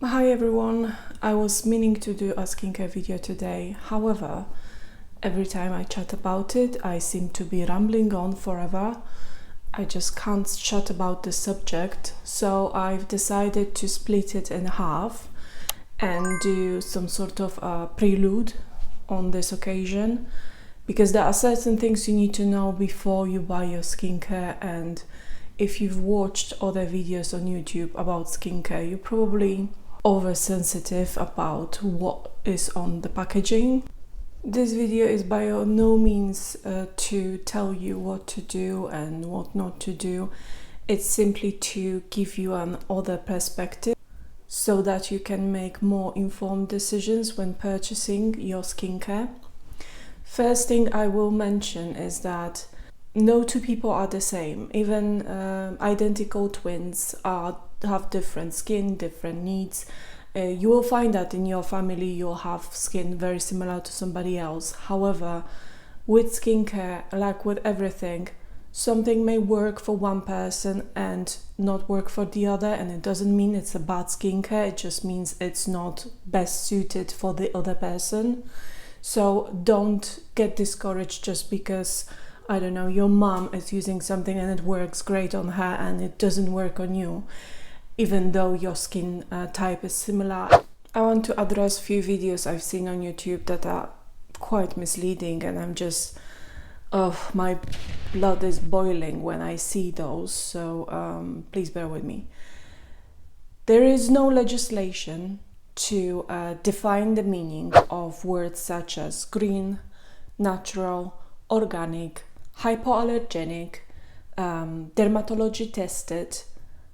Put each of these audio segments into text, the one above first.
Hi everyone, I was meaning to do a skincare video today, however, every time I chat about it, I seem to be rambling on forever. I just can't chat about the subject, so I've decided to split it in half and do some sort of a prelude on this occasion, because there are certain things you need to know before you buy your skincare, and if you've watched other videos on YouTube about skincare, you're probably oversensitive about what is on the packaging. This video is by no means to tell you what to do and what not to do. It's simply to give you an other perspective so that you can make more informed decisions when purchasing your skincare. First thing I will mention is that no two people are the same. Even identical twins have different skin, different needs. You will find that in your family you'll have skin very similar to somebody else. However, with skincare, like with everything, something may work for one person and not work for the other, and it doesn't mean it's a bad skincare, it just means it's not best suited for the other person. So don't get discouraged just because, I don't know, your mom is using something and it works great on her and it doesn't work on you, even though your skin type is similar. I want to address a few videos I've seen on YouTube that are quite misleading, and I'm just, my blood is boiling when I see those, so please bear with me. There is no legislation to define the meaning of words such as green, natural, organic, hypoallergenic, dermatology tested,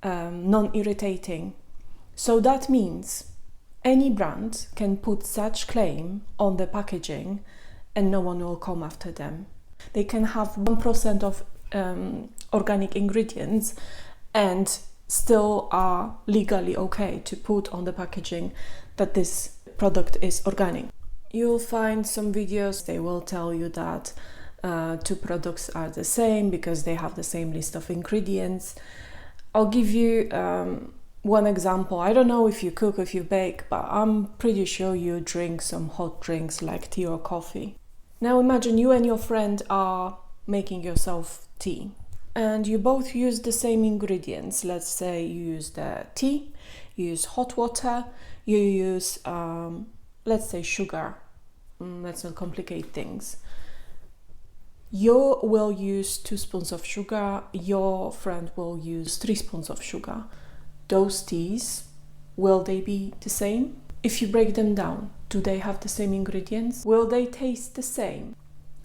non-irritating. So that means any brand can put such claim on the packaging and no one will come after them. They can have 1% of organic ingredients and still are legally okay to put on the packaging that this product is organic. You'll find some videos, they will tell you that two products are the same because they have the same list of ingredients. I'll give you one example. I don't know if you cook, if you bake, but I'm pretty sure you drink some hot drinks like tea or coffee. Now imagine you and your friend are making yourself tea and you both use the same ingredients. Let's say you use the tea, you use hot water, you use, let's say, sugar. Let's not complicate things. You will use 2 spoons of sugar, your friend will use 3 spoons of sugar. Those teas, will they be the same? If you break them down, do they have the same ingredients? Will they taste the same?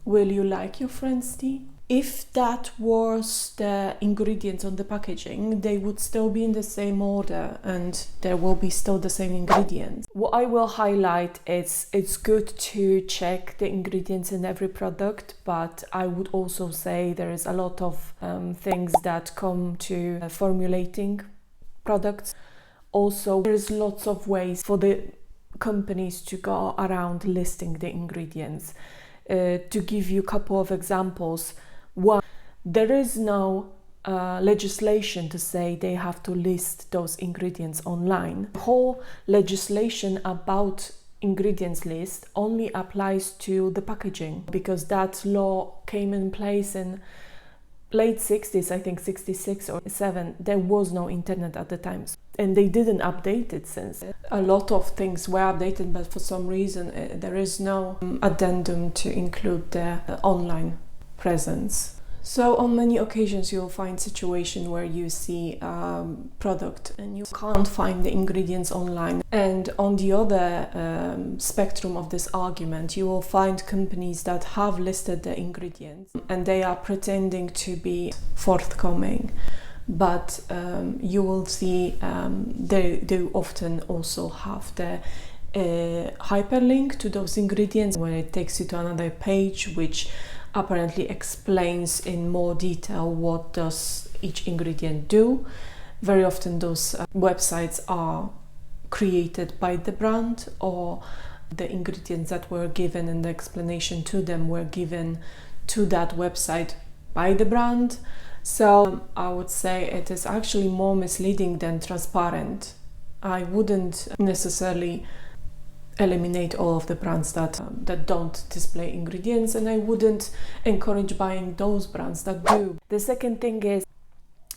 Will you like your friend's tea? If that was the ingredients on the packaging, they would still be in the same order and there will be still the same ingredients. What I will highlight is it's good to check the ingredients in every product, but I would also say there is a lot of things that come to formulating products. Also, there's lots of ways for the companies to go around listing the ingredients. To give you a couple of examples, one, there is no legislation to say they have to list those ingredients online. The whole legislation about ingredients list only applies to the packaging, because that law came in place in late 60s, I think 66 or 7. There was no internet at the time, and they didn't update it since. A lot of things were updated, but for some reason there is no addendum to include the online presence. So on many occasions you'll find situation where you see product and you can't find the ingredients online. And on the other spectrum of this argument, you will find companies that have listed the ingredients and they are pretending to be forthcoming. But you will see they often also have the hyperlink to those ingredients when it takes you to another page which apparently explains in more detail what does each ingredient do. Very often those websites are created by the brand, or the ingredients that were given and the explanation to them were given to that website by the brand. So I would say it is actually more misleading than transparent. I wouldn't necessarily eliminate all of the brands that don't display ingredients, and I wouldn't encourage buying those brands that do. The second thing is,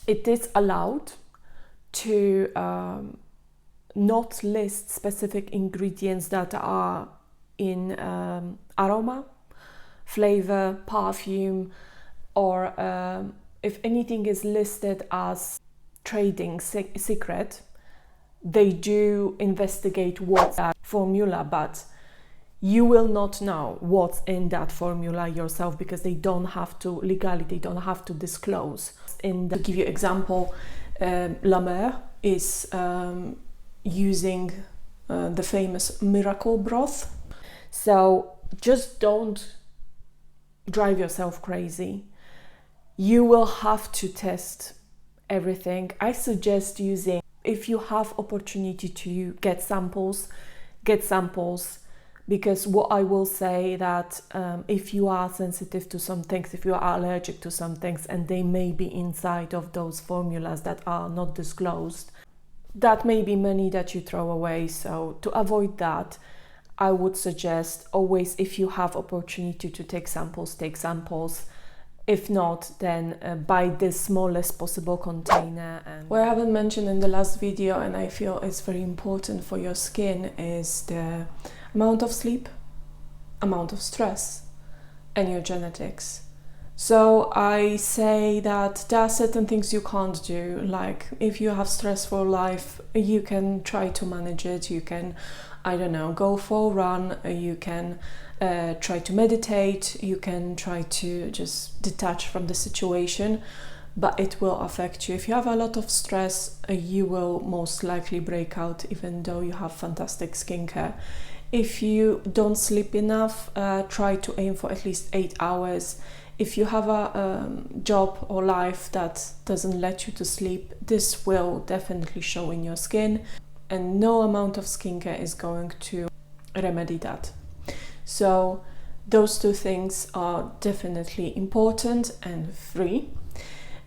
it is allowed to not list specific ingredients that are in aroma, flavor, perfume, or if anything is listed as trading secret, they do investigate what's that formula, but you will not know what's in that formula yourself, because they don't have to, legally, they don't have to disclose. To give you example, La Mer is using the famous miracle broth. So just don't drive yourself crazy. You will have to test everything. I suggest using, if you have opportunity to get samples, because what I will say that if you are sensitive to some things, if you are allergic to some things, and they may be inside of those formulas that are not disclosed, that may be money that you throw away. So to avoid that, I would suggest always, if you have opportunity to take samples, take samples. If not, then buy the smallest possible container. And what I haven't mentioned in the last video, and I feel it's very important for your skin, is the amount of sleep, amount of stress, and your genetics. So I say that there are certain things you can't do, like if you have stressful life, you can try to manage it. You can, I don't know, go for a run, you can try to meditate, you can try to just detach from the situation, but it will affect you. If you have a lot of stress, you will most likely break out, even though you have fantastic skincare. If you don't sleep enough, try to aim for at least 8 hours. If you have a job or life that doesn't let you to sleep, this will definitely show in your skin, and no amount of skincare is going to remedy that. So those two things are definitely important and free.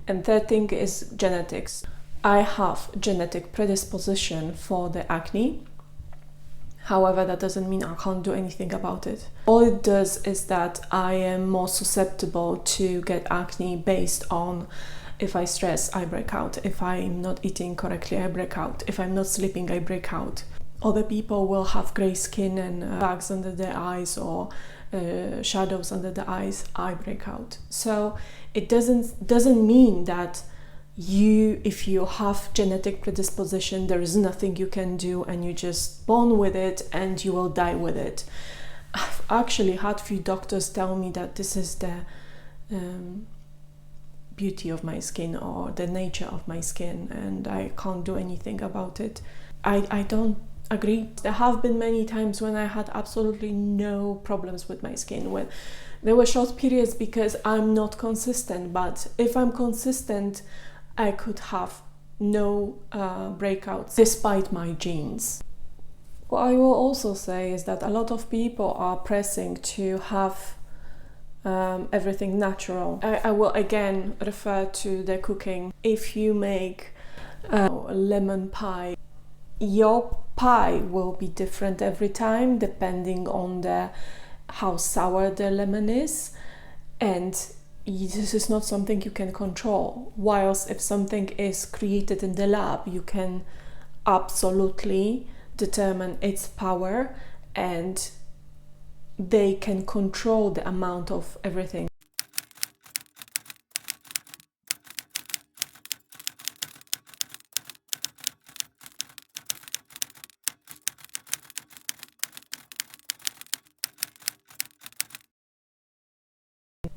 And third thing is genetics. I have genetic predisposition for the acne. However, that doesn't mean I can't do anything about it. All it does is that I am more susceptible to get acne based on, if I stress, I break out. If I'm not eating correctly, I break out. If I'm not sleeping, I break out. Other people will have grey skin and bags under their eyes, or shadows under the eyes. I break out. So it doesn't mean that if you have genetic predisposition, there is nothing you can do and you just born with it and you will die with it. I've actually had few doctors tell me that this is the beauty of my skin, or the nature of my skin, and I can't do anything about it. I don't agree. There have been many times when I had absolutely no problems with my skin, when there were short periods because I'm not consistent, but if I'm consistent, I could have no breakouts despite my genes. What I will also say is that a lot of people are pressing to have everything natural. I will again refer to the cooking. If you make a lemon pie, your pie will be different every time depending on how sour the lemon is, and this is not something you can control. Whilst if something is created in the lab, you can absolutely determine its power, and they can control the amount of everything.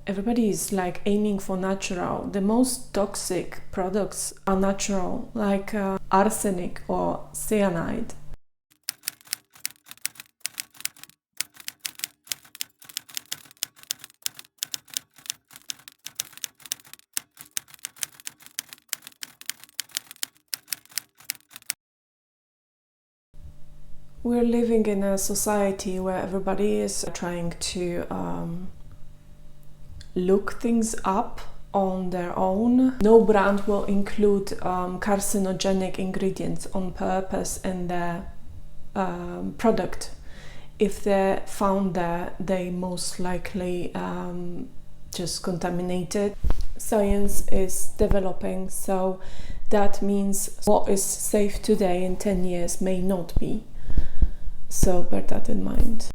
Everybody is like aiming for natural. The most toxic products are natural, like arsenic or cyanide. We're living in a society where everybody is trying to look things up on their own. No brand will include carcinogenic ingredients on purpose in their product. If they're found there, they most likely just contaminated. Science is developing, so that means what is safe today in 10 years may not be. So bear that in mind.